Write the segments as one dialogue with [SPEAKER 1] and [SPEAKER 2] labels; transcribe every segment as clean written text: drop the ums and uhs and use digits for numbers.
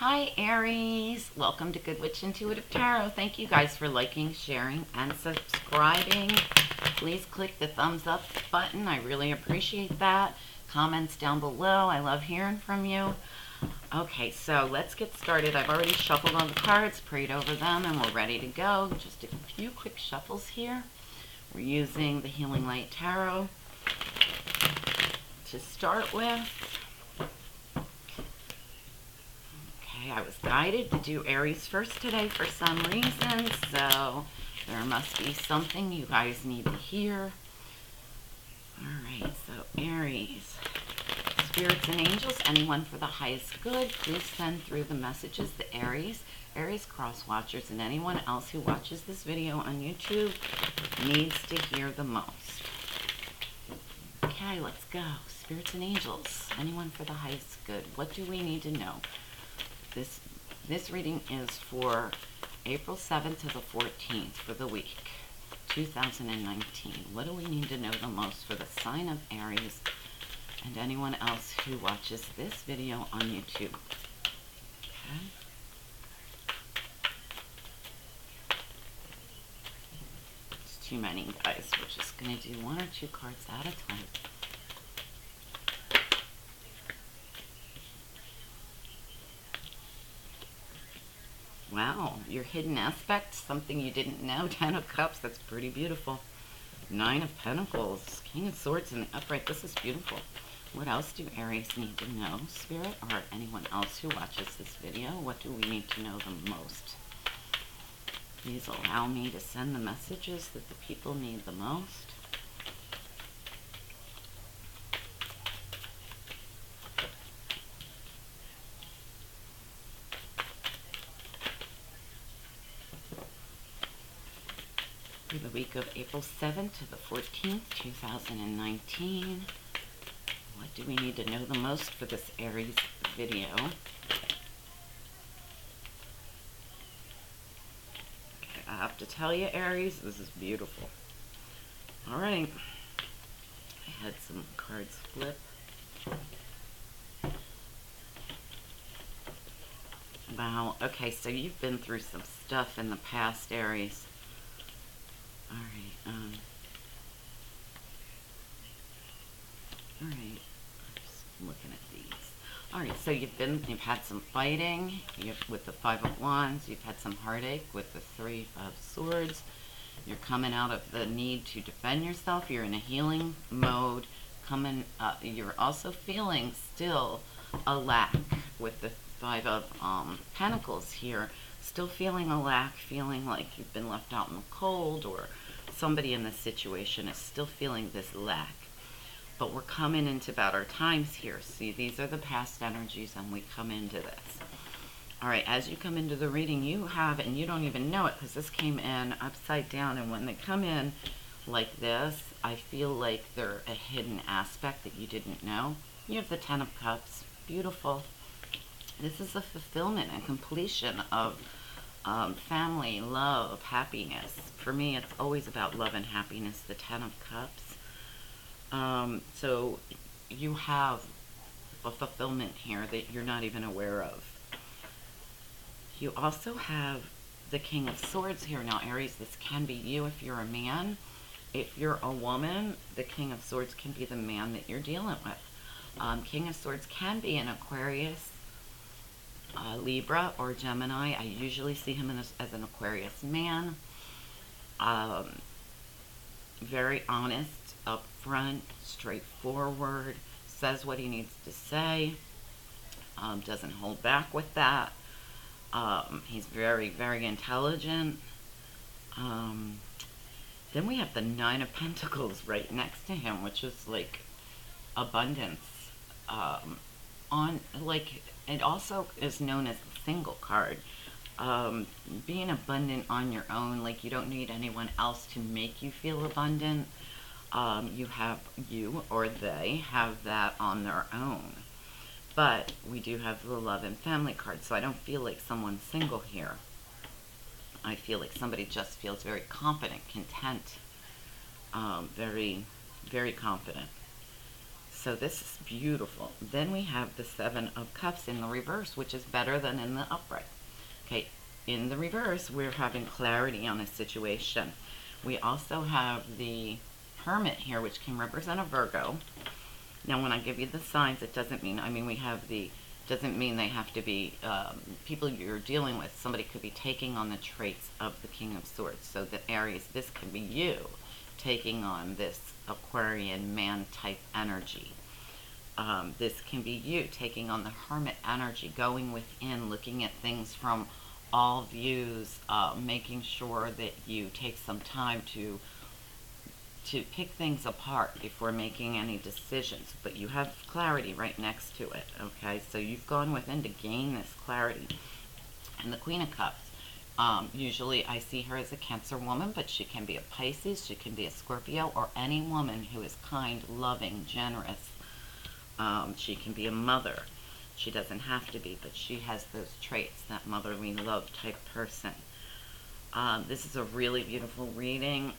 [SPEAKER 1] Hi Aries, welcome to Good Witch Intuitive Tarot. Thank you guys for liking, sharing, and subscribing. Please click the thumbs up button. I really appreciate that. Comments down below. I love hearing from you. Okay, so let's get started. I've already shuffled all the cards, prayed over them, and we're ready to go. Just a few quick shuffles here. We're using the Healing Light Tarot to start with. I was guided to do Aries first today for some reason, so there must be something you guys need to hear. Alright, so Aries, spirits and angels, anyone for the highest good, please send through the messages to Aries cross watchers, and anyone else who watches this video on YouTube needs to hear the most. Okay, let's go. Spirits and angels, anyone for the highest good. What do we need to know? This reading is for April 7th to the 14th for the week 2019. What do we need to know the most for the sign of Aries and anyone else who watches this video on YouTube? Okay. It's too many, guys. We're just going to do one or two cards at a time. Wow, your hidden aspect, something you didn't know. 10 of Cups, that's pretty beautiful. 9 of Pentacles, King of Swords in the upright. This is beautiful. What else do Aries need to know, Spirit, or anyone else who watches this video? What do we need to know the most? Please allow me to send the messages that the people need the most. The week of April 7th to the 14th, 2019. What do we need to know the most for this Aries video? Okay, I have to tell you, Aries, this is beautiful. All right. I had some cards flip. Wow. Okay, so you've been through some stuff in the past, Aries. Alright, alright, I'm just looking at these. Alright, so you've had some fighting with the 5 of Wands, you've had some heartache with the 3 of Swords, you're coming out of the need to defend yourself, you're in a healing mode, you're also feeling still a lack with the 5 of Pentacles here, still feeling a lack, feeling like you've been left out in the cold, or somebody in this situation is still feeling this lack. But we're coming into better times here. See, these are the past energies, and we come into this. All right, as you come into the reading, you have, and you don't even know it because this came in upside down, and when they come in like this, I feel like they're a hidden aspect that you didn't know. You have the 10 of Cups. Beautiful. This is a fulfillment and completion of family, love, happiness. For me, it's always about love and happiness, the 10 of Cups. So you have a fulfillment here that you're not even aware of. You also have the King of Swords here. Now, Aries, this can be you if you're a man. If you're a woman, the King of Swords can be the man that you're dealing with. King of Swords can be an Aquarius, Libra, or Gemini. I usually see him as an Aquarius man. Very honest, upfront, straightforward, says what he needs to say, doesn't hold back with that. He's very, very intelligent. Then we have the 9 of Pentacles right next to him, which is like abundance. It also is known as the single card. Being abundant on your own, like you don't need anyone else to make you feel abundant. You or they have that on their own. But we do have the love and family card, so I don't feel like someone's single here. I feel like somebody just feels very confident, content, very, very confident. So this is beautiful. Then we have the Seven of Cups in the reverse, which is better than in the upright. Okay, in the reverse, we're having clarity on a situation. We also have the Hermit here, which can represent a Virgo. Now, when I give you the signs, it doesn't mean, we have the, doesn't mean they have to be people you're dealing with. Somebody could be taking on the traits of the King of Swords. So the Aries, this could be you taking on this Aquarian man type energy. This can be you taking on the Hermit energy, going within, looking at things from all views, making sure that you take some time to pick things apart before making any decisions. But you have clarity right next to it, okay? So you've gone within to gain this clarity. And the Queen of Cups, usually I see her as a Cancer woman, but she can be a Pisces, she can be a Scorpio, or any woman who is kind, loving, generous. She can be a mother. She doesn't have to be, but she has those traits, that motherly love type person. This is a really beautiful reading.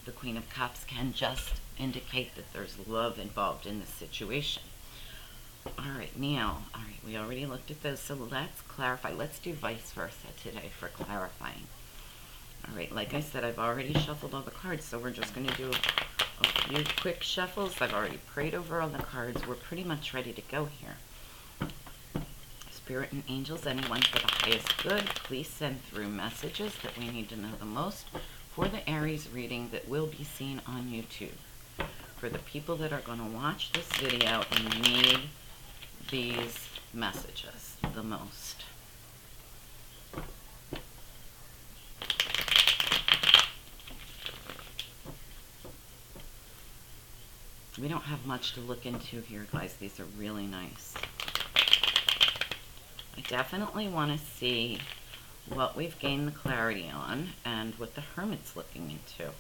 [SPEAKER 1] The Queen of Cups can just indicate that there's love involved in the situation. Alright, now, we already looked at those, so let's clarify. Let's do vice versa today for clarifying. Alright, like I said, I've already shuffled all the cards, so we're just going to do a few quick shuffles. I've already prayed over all the cards. We're pretty much ready to go here. Spirit and angels, anyone for the highest good, please send through messages that we need to know the most for the Aries reading that will be seen on YouTube. For the people that are going to watch this video and need these messages the most. We don't have much to look into here, guys. These are really nice. I definitely want to see what we've gained the clarity on and what the Hermit's looking into.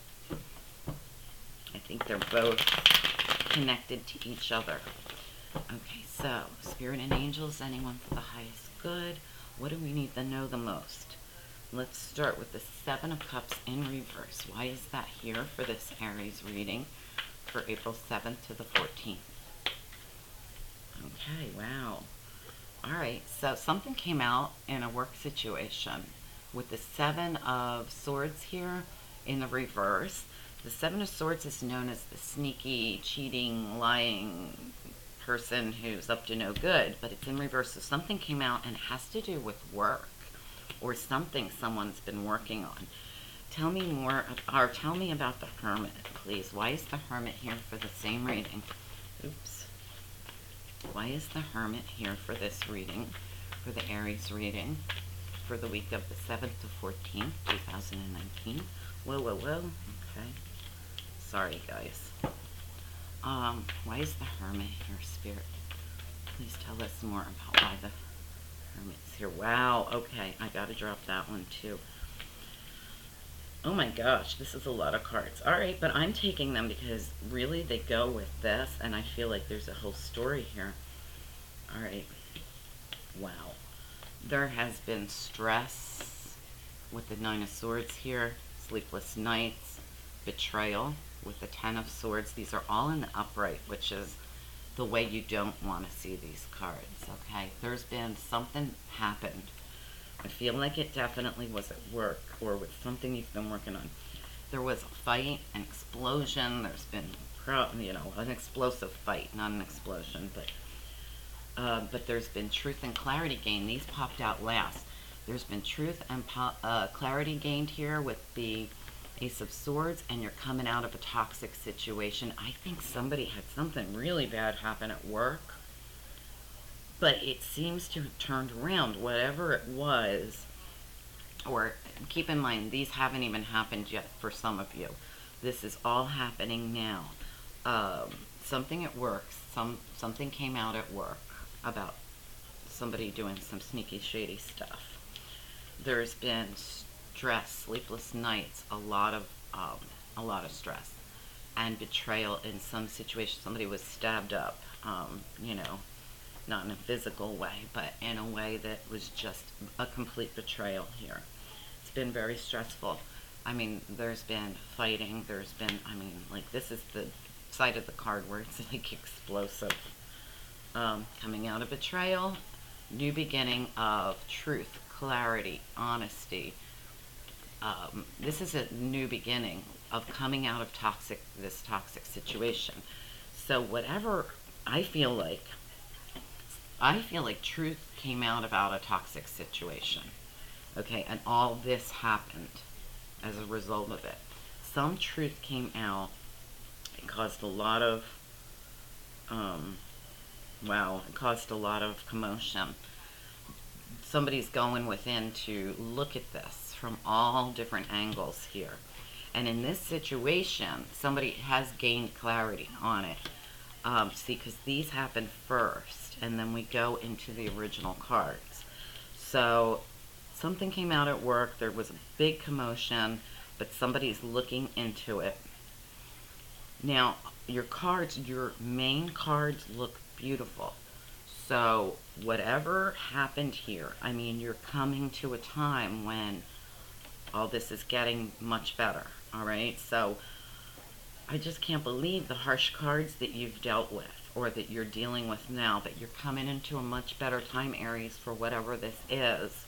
[SPEAKER 1] I think they're both connected to each other. Okay, so Spirit and angels, anyone for the highest good. What do we need to know the most? Let's start with the Seven of Cups in reverse. Why is that here for this Aries reading for April 7th to the 14th? Okay, wow. Alright, so something came out in a work situation with the Seven of Swords here in the reverse. The Seven of Swords is known as the sneaky, cheating, lying person who's up to no good, but it's in reverse. So something came out and it has to do with work or something someone's been working on. Tell me more, or tell me about the Hermit, please. Why is the Hermit here for the same reading? Oops. Why is the Hermit here for this reading, for the Aries reading, for the week of the 7th to 14th, 2019? Whoa, whoa, whoa. Okay. Sorry, guys. Why is the Hermit here, Spirit? Please tell us more about why the Hermit's here. Wow, okay. I gotta drop that one, too. Oh my gosh, this is a lot of cards. Alright, but I'm taking them because really they go with this, and I feel like there's a whole story here. Alright. Wow. There has been stress with the Nine of Swords here, sleepless nights, betrayal with the Ten of Swords. These are all in the upright, which is the way you don't want to see these cards, okay? There's been something happened. I feel like it definitely was at work or with something you've been working on. There was a fight, an explosion. There's been, an explosive fight, not an explosion, but there's been truth and clarity gained. These popped out last. There's been truth and clarity gained here with the Ace of Swords, and you're coming out of a toxic situation. I think somebody had something really bad happen at work, but it seems to have turned around, whatever it was. Or keep in mind, these haven't even happened yet for some of you. This is all happening now. Something at work, something came out at work about somebody doing some sneaky, shady stuff. There's been stress, sleepless nights, a lot of stress, and betrayal in some situation. Somebody was stabbed up, not in a physical way, but in a way that was just a complete betrayal here. It's been very stressful. I mean, there's been fighting, there's been, this is side of the card where it's like explosive. Coming out of betrayal, new beginning of truth, clarity, honesty. This is a new beginning of coming out of this toxic situation. So whatever I feel like truth came out about a toxic situation. Okay, and all this happened as a result of it. Some truth came out. It caused a lot of, it caused a lot of commotion. Somebody's going within to look at this from all different angles here. And in this situation, somebody has gained clarity on it. See, because these happened first, and then we go into the original cards. So something came out at work. There was a big commotion, but somebody's looking into it. Now, your main cards look beautiful. So whatever happened here, I mean, you're coming to a time when all this is getting much better, all right? So I just can't believe the harsh cards that you've dealt with or that you're dealing with now, but you're coming into a much better time, Aries, for whatever this is.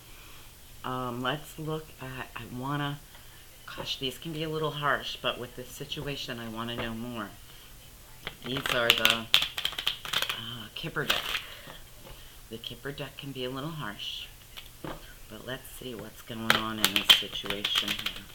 [SPEAKER 1] Let's look at, gosh, these can be a little harsh, but with this situation, I want to know more. These are the Kipper deck. The Kipper deck can be a little harsh, but let's see what's going on in this situation here.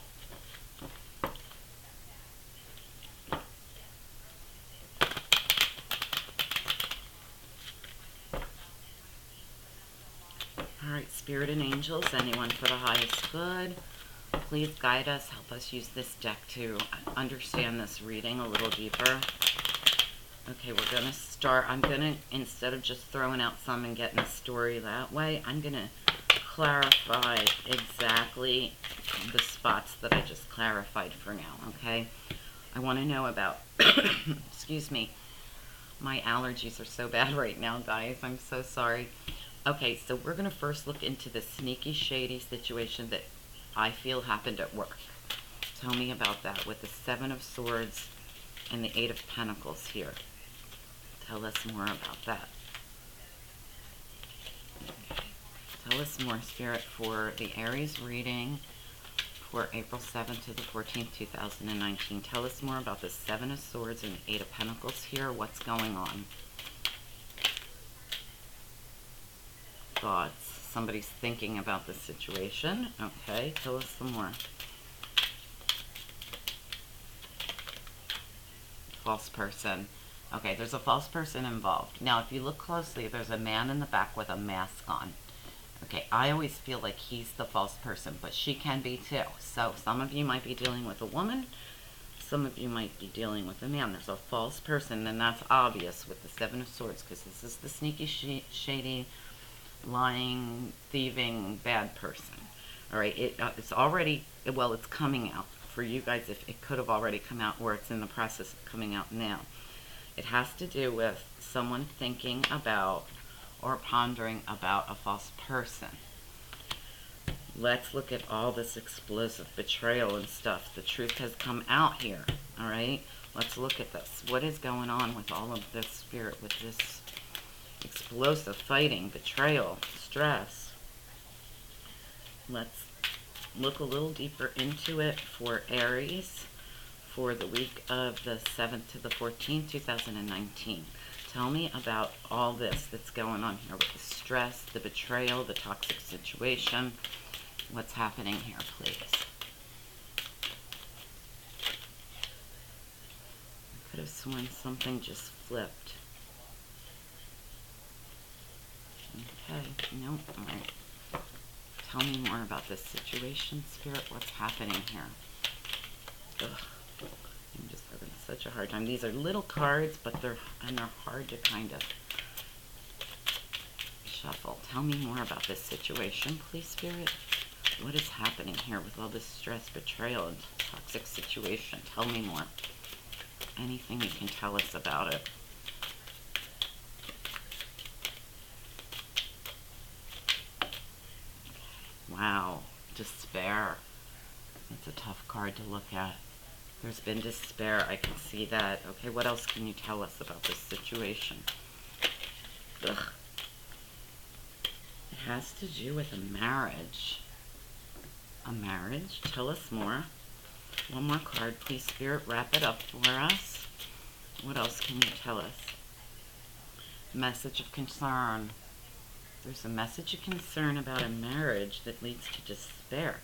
[SPEAKER 1] Alright, Spirit and Angels, anyone for the highest good, please guide us, help us use this deck to understand this reading a little deeper. Okay, we're going to start. I'm going to, instead of just throwing out some and getting a story that way, I'm going to clarify exactly the spots that I just clarified for now, okay? I want to know about, excuse me, my allergies are so bad right now, guys. I'm so sorry. Okay, so we're going to first look into the sneaky, shady situation that I feel happened at work. Tell me about that with the Seven of Swords and the Eight of Pentacles here. Tell us more about that. Okay. Tell us more, Spirit, for the Aries reading for April 7th to the 14th, 2019. Tell us more about the Seven of Swords and the Eight of Pentacles here. What's going on? Thoughts. Somebody's thinking about the situation. Okay, tell us some more. False person. Okay, there's a false person involved. Now, if you look closely, there's a man in the back with a mask on. Okay, I always feel like he's the false person, but she can be too. So some of you might be dealing with a woman. Some of you might be dealing with a man. There's a false person, and that's obvious with the Seven of Swords, because this is the sneaky, shady, lying, thieving, bad person. All right, it's already, well, it's coming out for you guys. If it could have already come out, or it's in the process of coming out now. It has to do with someone thinking about or pondering about a false person. Let's look at all this explosive betrayal and stuff. The truth has come out here, all right? Let's look at this. What is going on with all of this, Spirit, with this explosive fighting, betrayal, stress? Let's look a little deeper into it for Aries for the week of the 7th to the 14th, 2019. Tell me about all this that's going on here with the stress, the betrayal, the toxic situation. What's happening here, please? I could have sworn something just flipped. Okay, nope, all right. Tell me more about this situation, Spirit. What's happening here? Ugh. I'm just having such a hard time. These are little cards, but they're hard to kind of shuffle. Tell me more about this situation, please, Spirit. What is happening here with all this stress, betrayal, and toxic situation? Tell me more. Anything you can tell us about it. Wow, despair. That's a tough card to look at. There's been despair. I can see that. Okay, what else can you tell us about this situation? Ugh. It has to do with a marriage. A marriage? Tell us more. One more card, please, Spirit. Wrap it up for us. What else can you tell us? Message of concern. There's a message of concern about a marriage that leads to despair.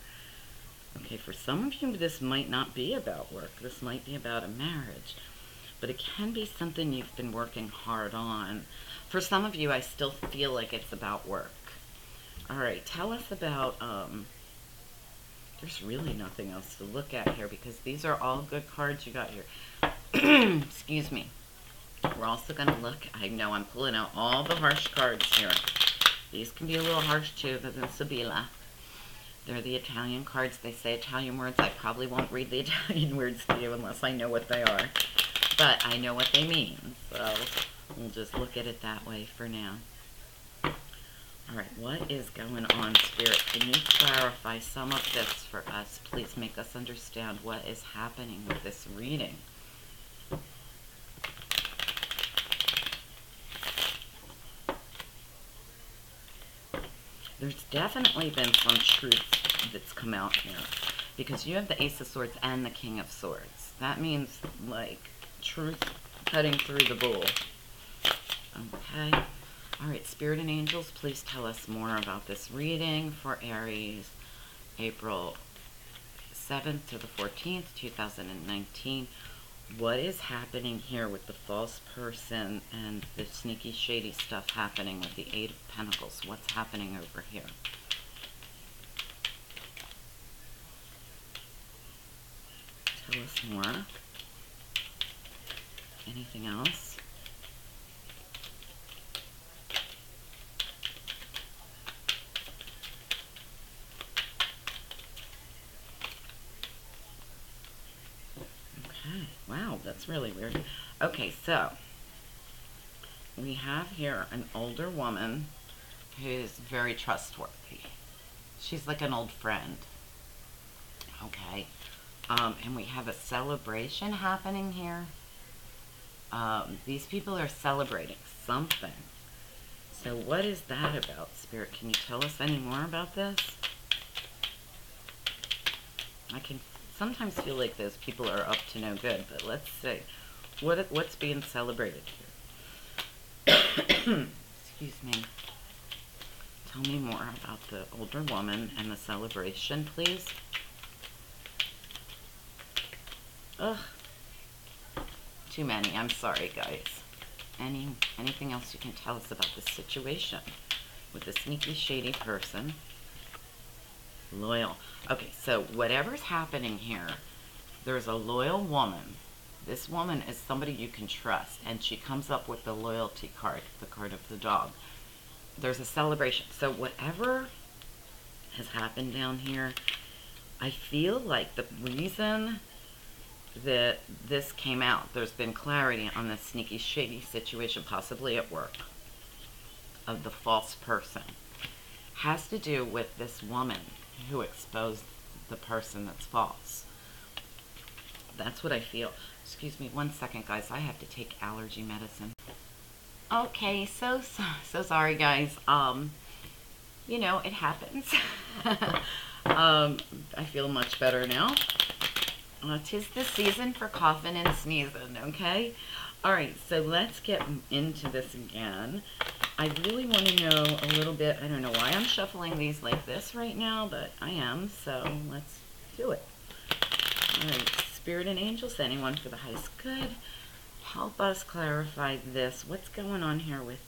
[SPEAKER 1] Okay, for some of you, this might not be about work. This might be about a marriage. But it can be something you've been working hard on. For some of you, I still feel like it's about work. All right, tell us about, there's really nothing else to look at here because these are all good cards you got here. Excuse me. We're also going to look, I know I'm pulling out all the harsh cards here. These can be a little harsh too, than Sibilla. They're the Italian cards. They say Italian words. I probably won't read the Italian words to you unless I know what they are. But I know what they mean. So we'll just look at it that way for now. Alright, what is going on, Spirit? Can you clarify some of this for us? Please make us understand what is happening with this reading. There's definitely been some truth that's come out here. Because you have the Ace of Swords and the King of Swords. That means, like, truth cutting through the bull. Okay. Alright, Spirit and Angels, please tell us more about this reading for Aries, April 7th to the 14th, 2019. What is happening here with the false person and the sneaky, shady stuff happening with the Eight of Pentacles? What's happening over here? Tell us more. Anything else? Wow, that's really weird. Okay, so we have here an older woman who is very trustworthy. She's like an old friend. Okay. And we have a celebration happening here. These people are celebrating something. So what is that about, Spirit? Can you tell us any more about this? I can sometimes feel like those people are up to no good, but let's see. What's being celebrated here? Excuse me. Tell me more about the older woman and the celebration, please. Ugh. Too many. I'm sorry, guys. Anything else you can tell us about this situation with the sneaky, shady person? Loyal. Okay, so whatever's happening here, there's a loyal woman. This woman is somebody you can trust, and she comes up with the loyalty card, the card of the dog. There's a celebration. So whatever has happened down here, I feel like the reason that this came out, there's been clarity on this sneaky, shady situation, possibly at work, of the false person, has to do with this woman who exposed the person that's false. That's what I feel. Excuse me one second, guys. I have to take allergy medicine. Okay, so sorry, guys. You know, it happens. I feel much better now. 'Tis the season for coughing and sneezing, okay? Alright, so let's get into this again. I really want to know a little bit. I don't know why I'm shuffling these like this right now, but I am, so let's do it. Alright, Spirit and Angels, anyone for the highest good, help us clarify this. What's going on here with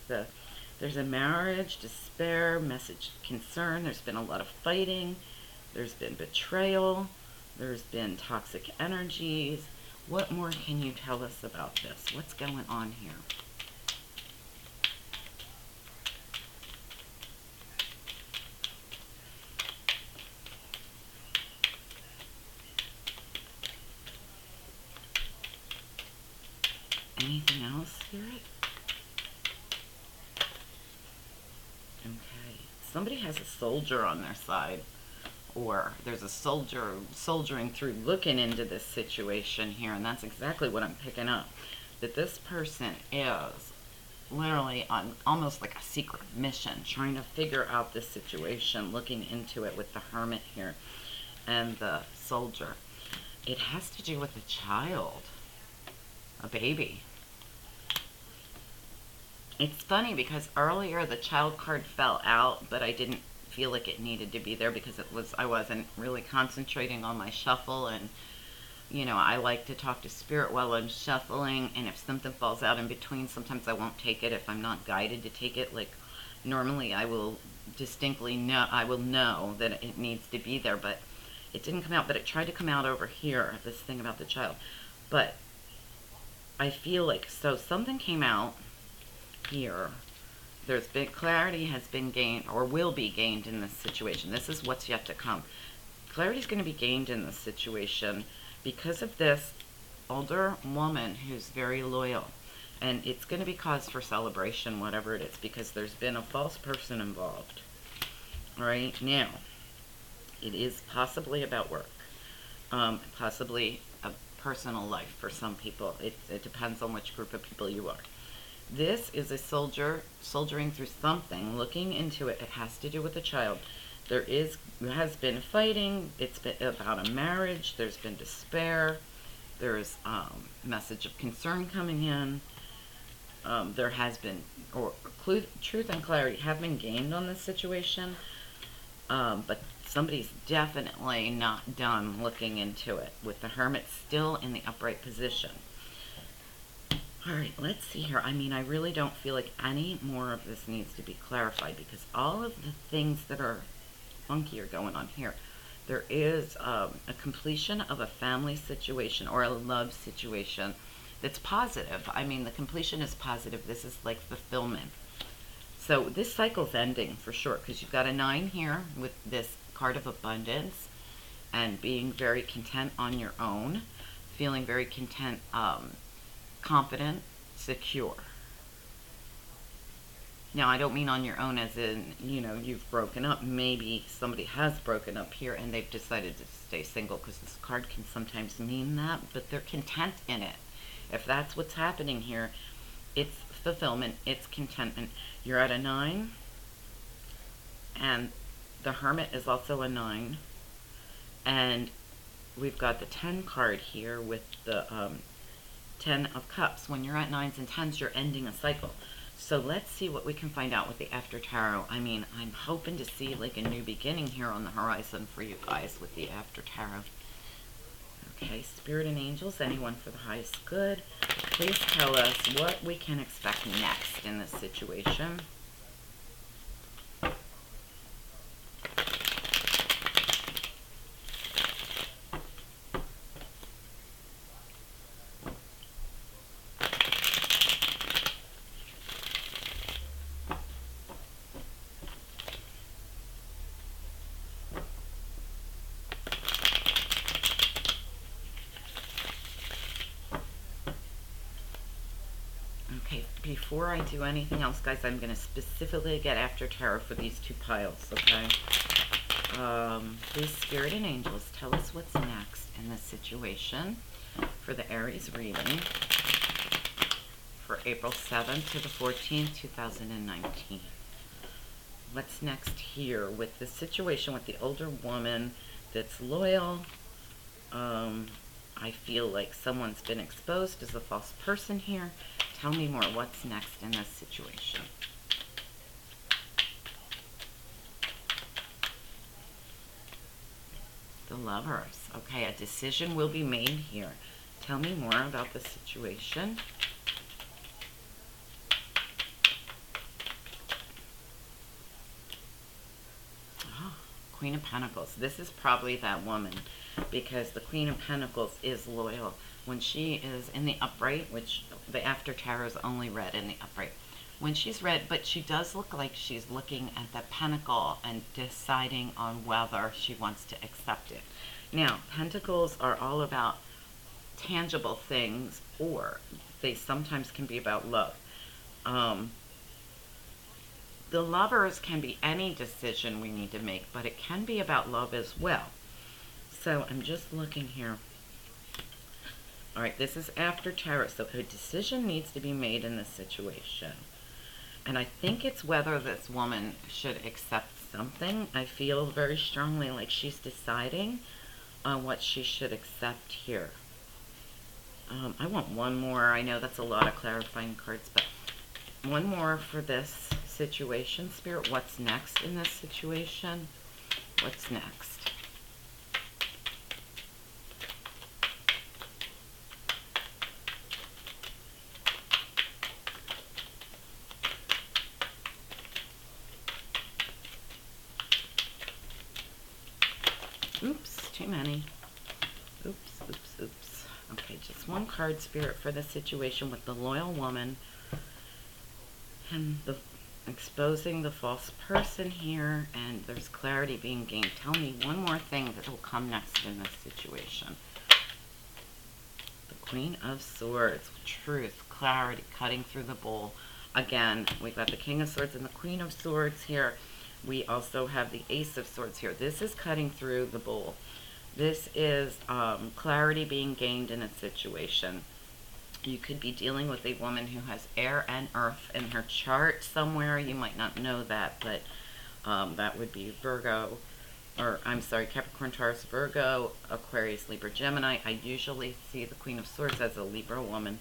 [SPEAKER 1] there's a marriage, despair, message, concern. There's been a lot of fighting. There's been betrayal. There's been toxic energies. What more can you tell us about this? What's going on here? Anything else, Spirit? Okay. Somebody has a soldier on their side. or there's a soldier soldiering through looking into this situation here, and that's exactly what I'm picking up. That this person is literally on almost like a secret mission, trying to figure out this situation, looking into it with the Hermit here and the Soldier. It has to do with a child, a baby. It's funny because earlier the child card fell out, but I didn't feel like it needed to be there because I wasn't really concentrating on my shuffle, and I like to talk to spirit while I'm shuffling, and if something falls out in between, sometimes I won't take it if I'm not guided to take it. Like normally I will distinctly know, I will know that it needs to be there, but it didn't come out. But it tried to come out over here, this thing about the child. But I feel like, so something came out here. There's been clarity has been gained or will be gained in this situation. This is what's yet to come. Clarity is going to be gained in this situation because of this older woman who's very loyal. And it's going to be cause for celebration, whatever it is, because there's been a false person involved. All right, now, it is possibly about work, possibly a personal life for some people. It depends on which group of people you are. This is a soldier soldiering through something, looking into it. It has to do with a child. There has been fighting. It's been about a marriage. There's been despair. There's message of concern coming in. There has been, truth and clarity have been gained on this situation. But somebody's definitely not done looking into it, with the Hermit still in the upright position. All right, let's see here. I mean, I really don't feel like any more of this needs to be clarified because all of the things that are funky are going on here. There is a completion of a family situation or a love situation that's positive. I mean, the completion is positive. This is like fulfillment. So this cycle's ending for sure because you've got a 9 here with this card of abundance and being very content on your own, feeling very content, confident, secure. Now, I don't mean on your own as in, you've broken up. Maybe somebody has broken up here and they've decided to stay single because this card can sometimes mean that, but they're content in it. If that's what's happening here, it's fulfillment, it's contentment. You're at a 9, and the Hermit is also a 9, and we've got the 10 card here with the 10 of Cups. When you're at 9s and 10s, you're ending a cycle. So let's see what we can find out with the After Tarot. I mean, I'm hoping to see like a new beginning here on the horizon for you guys with the After Tarot. Okay, Spirit and Angels, anyone for the highest good, please tell us what we can expect next in this situation. Before I do anything else, guys, I'm going to specifically get After Tarot for these 2 piles, okay? Please, Spirit and Angels, tell us what's next in this situation for the Aries reading for April 7th to the 14th, 2019. What's next here with the situation with the older woman that's loyal? I feel like someone's been exposed as a false person here. Tell me more. What's next in this situation? The Lovers. Okay, a decision will be made here. Tell me more about the situation. Oh, Queen of Pentacles. This is probably that woman because the Queen of Pentacles is loyal. When she is in the upright, which the After Tarot is only read in the upright. When she's read, but she does look like she's looking at the Pentacle and deciding on whether she wants to accept it. Now, Pentacles are all about tangible things, or they sometimes can be about love. the Lovers can be any decision we need to make, but it can be about love as well. So I'm just looking here. All right, this is after Tarot, so a decision needs to be made in this situation. And I think it's whether this woman should accept something. I feel very strongly like she's deciding on what she should accept here. I want one more. I know that's a lot of clarifying cards, but one more for this situation. Spirit, what's next in this situation? What's next? Oops, too many. Oops, oops, oops. Okay, just one card, Spirit, for the situation with the loyal woman and the exposing the false person here, and there's clarity being gained. Tell me one more thing that will come next in this situation. The Queen of Swords, truth, clarity, cutting through the bull. Again, we've got the King of Swords and the Queen of Swords here. We also have the Ace of Swords here. This is cutting through the bull. This is clarity being gained in a situation. You could be dealing with a woman who has air and earth in her chart somewhere. You might not know that, but that would be Virgo, or I'm sorry, Capricorn, Taurus, Virgo, Aquarius, Libra, Gemini. I usually see the Queen of Swords as a Libra woman.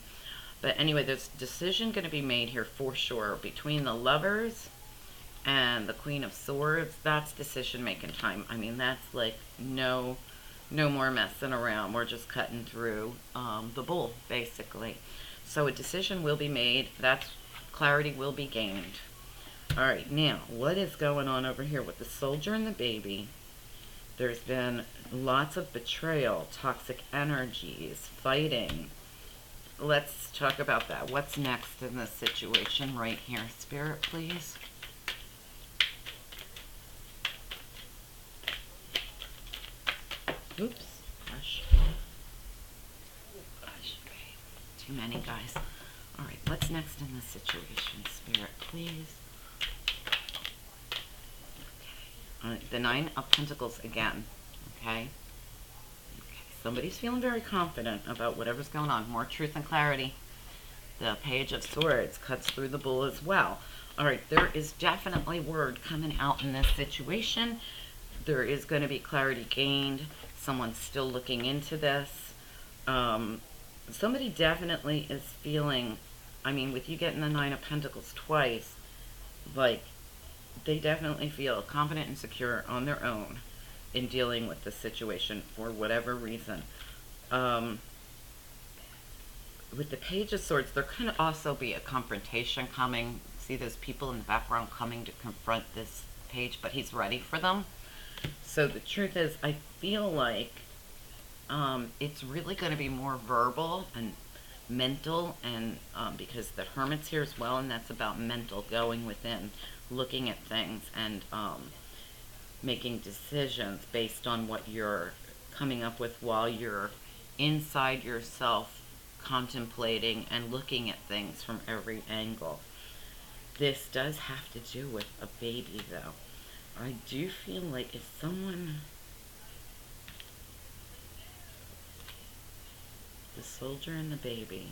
[SPEAKER 1] But anyway, there's a decision going to be made here for sure between the Lovers and the Queen of Swords. That's decision-making time. I mean, that's like no more messing around. We're just cutting through the bull, basically. So a decision will be made. That's clarity will be gained. All right, now, what is going on over here with the Soldier and the Baby? There's been lots of betrayal, toxic energies, fighting. Let's talk about that. What's next in this situation right here? Spirit, please. Oops. Gosh. Gosh. Okay. Too many, guys. All right. What's next in this situation? Spirit, please. Okay. The Nine of Pentacles again. Okay. Somebody's feeling very confident about whatever's going on. More truth and clarity. The Page of Swords cuts through the bull as well. All right, there is definitely word coming out in this situation. There is going to be clarity gained. Someone's still looking into this. Somebody definitely is feeling, I mean, with you getting the Nine of Pentacles twice, like, they definitely feel confident and secure on their own in dealing with the situation for whatever reason. With the Page of Swords, there could also be a confrontation coming. See those people in the background coming to confront this page, but he's ready for them. So the truth is, I feel like it's really going to be more verbal and mental, and because the Hermit's here as well, and that's about mental, going within, looking at things, and making decisions based on what you're coming up with while you're inside yourself, contemplating and looking at things from every angle. This does have to do with a baby, though. I do feel like if someone... The Soldier and the Baby.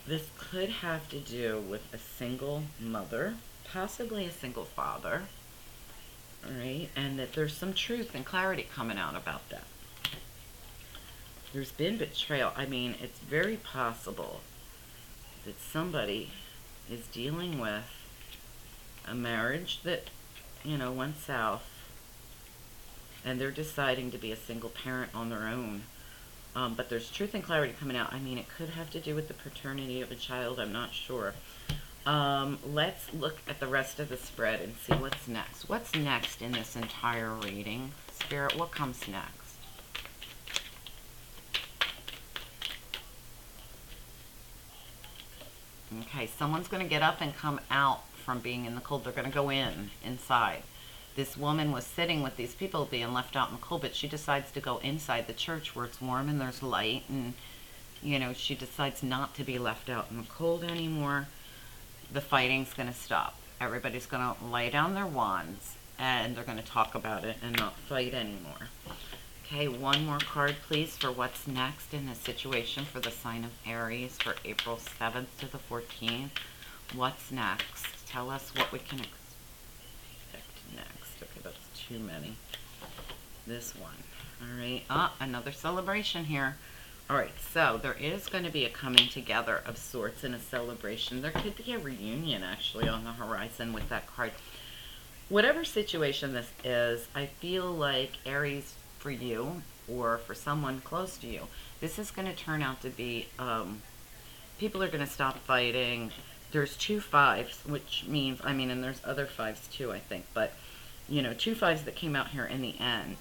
[SPEAKER 1] This could have to do with a single mother, possibly a single father, all right? And that there's some truth and clarity coming out about that. There's been betrayal. I mean, it's very possible that somebody is dealing with a marriage that, you know, went south, and they're deciding to be a single parent on their own. But there's truth and clarity coming out. I mean, it could have to do with the paternity of a child. I'm not sure. Let's look at the rest of the spread and see what's next. What's next in this entire reading? Spirit, what comes next? Okay, someone's going to get up and come out from being in the cold. They're going to go inside. This woman was sitting with these people being left out in the cold, but she decides to go inside the church where it's warm and there's light, and You know, she decides not to be left out in the cold anymore. The fighting's going to stop. Everybody's going to lay down their wands and they're going to talk about it and not fight anymore. Okay, one more card, please, for what's next in the situation for the sign of Aries for April 7th to the 14th. What's next? Tell us what we can expect next. Okay, that's too many. This one. All right. Another celebration here. All right, so there is going to be a coming together of sorts in a celebration. There could be a reunion, actually, on the horizon with that card. Whatever situation this is, I feel like Aries, for you or for someone close to you, this is going to turn out to be, people are going to stop fighting. There's 2 5s, which means, I mean, and there's other 5s too, I think, but, you know, 2 5s that came out here in the end.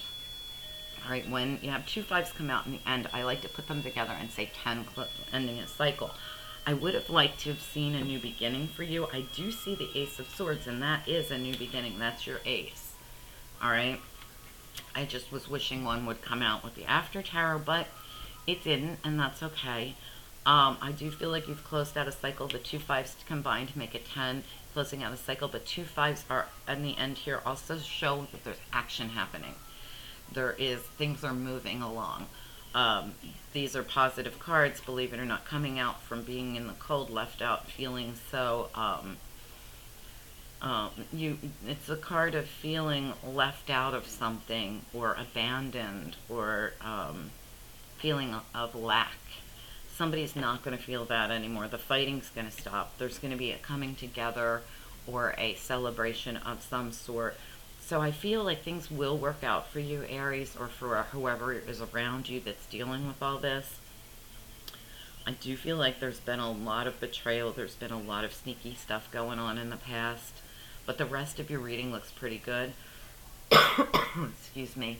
[SPEAKER 1] All right, when you have 2 5s come out in the end, I like to put them together and say 10 ending a cycle. I would have liked to have seen a new beginning for you. I do see the Ace of Swords, and that is a new beginning. That's your ace. All right. I just was wishing one would come out with the After Tarot, but it didn't, and that's okay. I do feel like you've closed out a cycle. The 2 5s combined make it 10, closing out a cycle, but 2 5s are, in the end here, also show that there's action happening. Things are moving along. These are positive cards, believe it or not, coming out from being in the cold, left out, feeling so, it's a card of feeling left out of something, or abandoned, or feeling of lack. Somebody's not going to feel that anymore. The fighting's going to stop. There's going to be a coming together or a celebration of some sort. So I feel like things will work out for you, Aries, or for whoever is around you that's dealing with all this. I do feel like there's been a lot of betrayal. There's been a lot of sneaky stuff going on in the past. But the rest of your reading looks pretty good. Excuse me.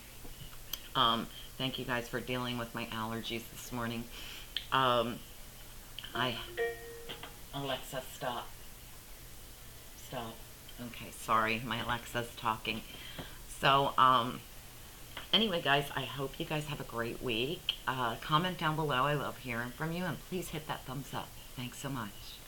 [SPEAKER 1] Thank you guys for dealing with my allergies this morning. Alexa, stop. Stop. Okay, sorry, my Alexa's talking. So, anyway, guys, I hope you guys have a great week. Comment down below. I love hearing from you, and please hit that thumbs up. Thanks so much.